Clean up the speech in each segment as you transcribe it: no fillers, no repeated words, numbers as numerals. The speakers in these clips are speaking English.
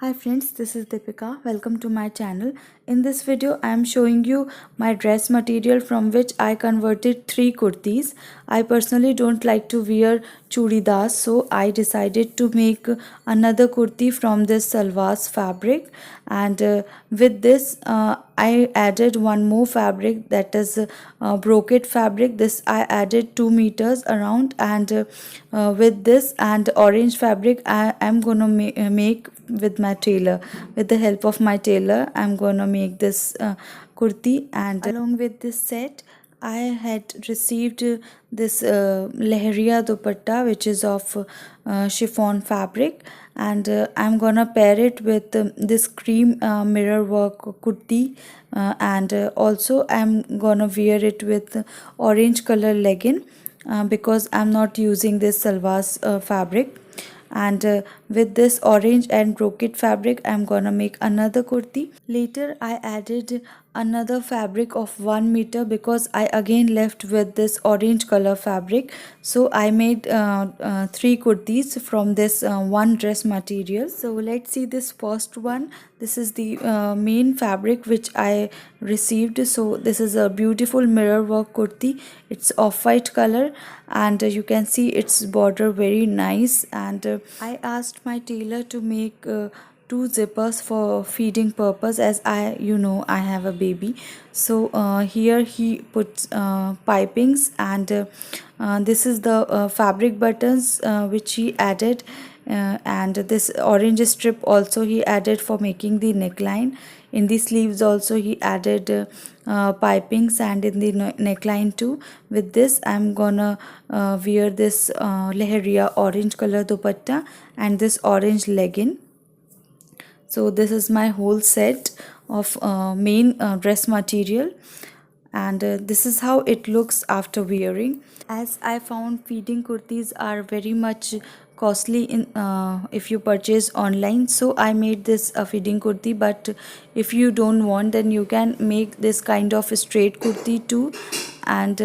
Hi friends, this is Deepika. Welcome to my channel. In this video, I am showing you my dress material from which I converted 3 kurtis. I personally don't like to wear churidars, so I decided to make another kurti from this salwas fabric. And with this, I added one more fabric, that is brocade fabric. This I added 2 meters around, and with this and orange fabric I am gonna make with my tailor. With the help of my tailor, I'm gonna make this kurti. And along with this set, I had received this lehriya dupatta, which is of chiffon fabric, and I'm gonna pair it with this cream mirror work kurti, and also I'm gonna wear it with orange color legging, because I'm not using this salwas fabric. And with this orange and brocade fabric, I'm gonna make another kurti. Later I added another fabric of 1 meter because I again left with this orange color fabric, so I made 3 kurtis from this one dress material. So let's see this first one. This is the main fabric which I received. So this is a beautiful mirror work kurti. It's off-white color, and you can see its border very nice. And I asked my tailor to make 2 zippers for feeding purpose, as I have a baby. So here he puts pipings, and this is the fabric buttons which he added, and this orange strip also he added for making the neckline. In the sleeves also he added pipings, and in the neckline too. With this I'm gonna wear this lehriya orange color dupatta and this orange legging. So this is my whole set of main dress material, and this is how it looks after wearing. As I found, feeding kurtis are very much costly in if you purchase online, so I made this feeding kurti. But if you don't want, then you can make this kind of a straight kurti too, and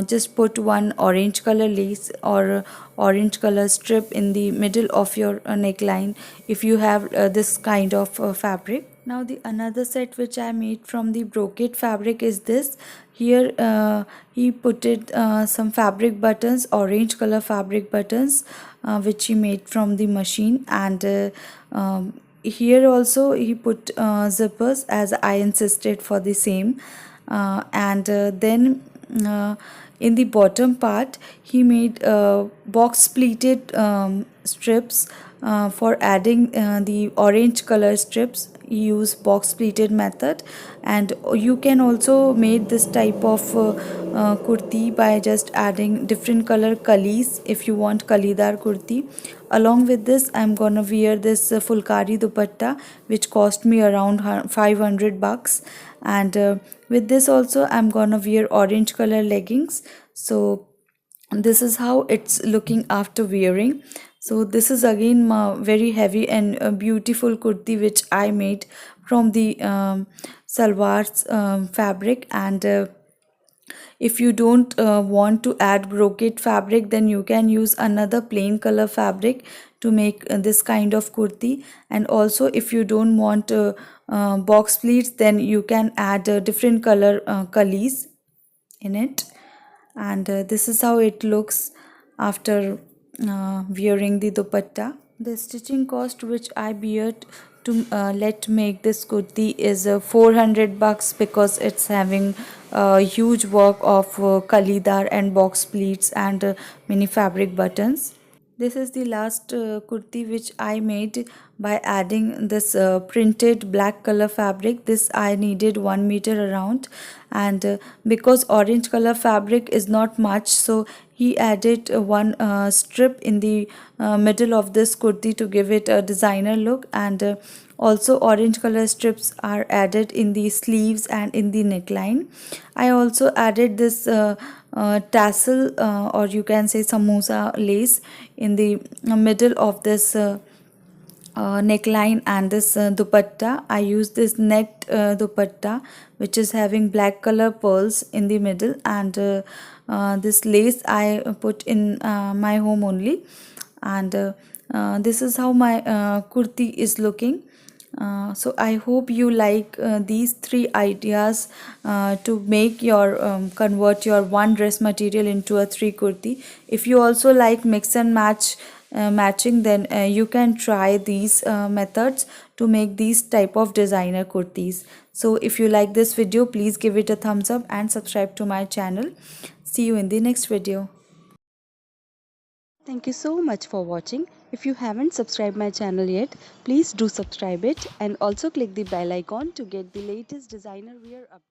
just put one orange color lace or orange color strip in the middle of your neckline if you have this kind of fabric. Now the another set which I made from the brocade fabric is this. Here he put it some fabric buttons, orange color fabric buttons, which he made from the machine. And here also he put zippers, as I insisted for the same. And then in the bottom part he made box pleated strips. For adding the orange color strips, he used box pleated method. And you can also make this type of kurti by just adding different color kalis if you want kalidar kurti. Along with this, I'm gonna wear this fulkari dupatta, which cost me around 500 bucks. And with this also I'm gonna wear orange color leggings. So this is how it's looking after wearing. So this is again very heavy and beautiful kurti which I made from the salwars fabric. And if you don't want to add brocade fabric, then you can use another plain color fabric to make this kind of kurti. And also if you don't want box pleats, then you can add different color kalis in it. And this is how it looks after wearing the dupatta. The stitching cost which I beared to let make this kurti is 400 bucks, because it's having huge work of kalidar and box pleats and many fabric buttons. This is the last kurti which I made by adding this printed black color fabric. This I needed 1 meter around, and because orange color fabric is not much, so he added one strip in the middle of this kurti to give it a designer look. And also orange color strips are added in the sleeves and in the neckline. I also added this tassel, or you can say samosa lace, in the middle of this neckline and this dupatta. I use this net dupatta which is having black color pearls in the middle, and this lace I put in my home only. And this is how my kurti is looking. So I hope you like these three ideas to make your convert your one dress material into a three kurti. If you also like mix and match matching, then you can try these methods to make these type of designer kurtis. So if you like this video, please give it a thumbs up and subscribe to my channel. See you in the next video. Thank you so much for watching. If you haven't subscribed my channel yet, please do subscribe it and also click the bell icon to get the latest designer wear update.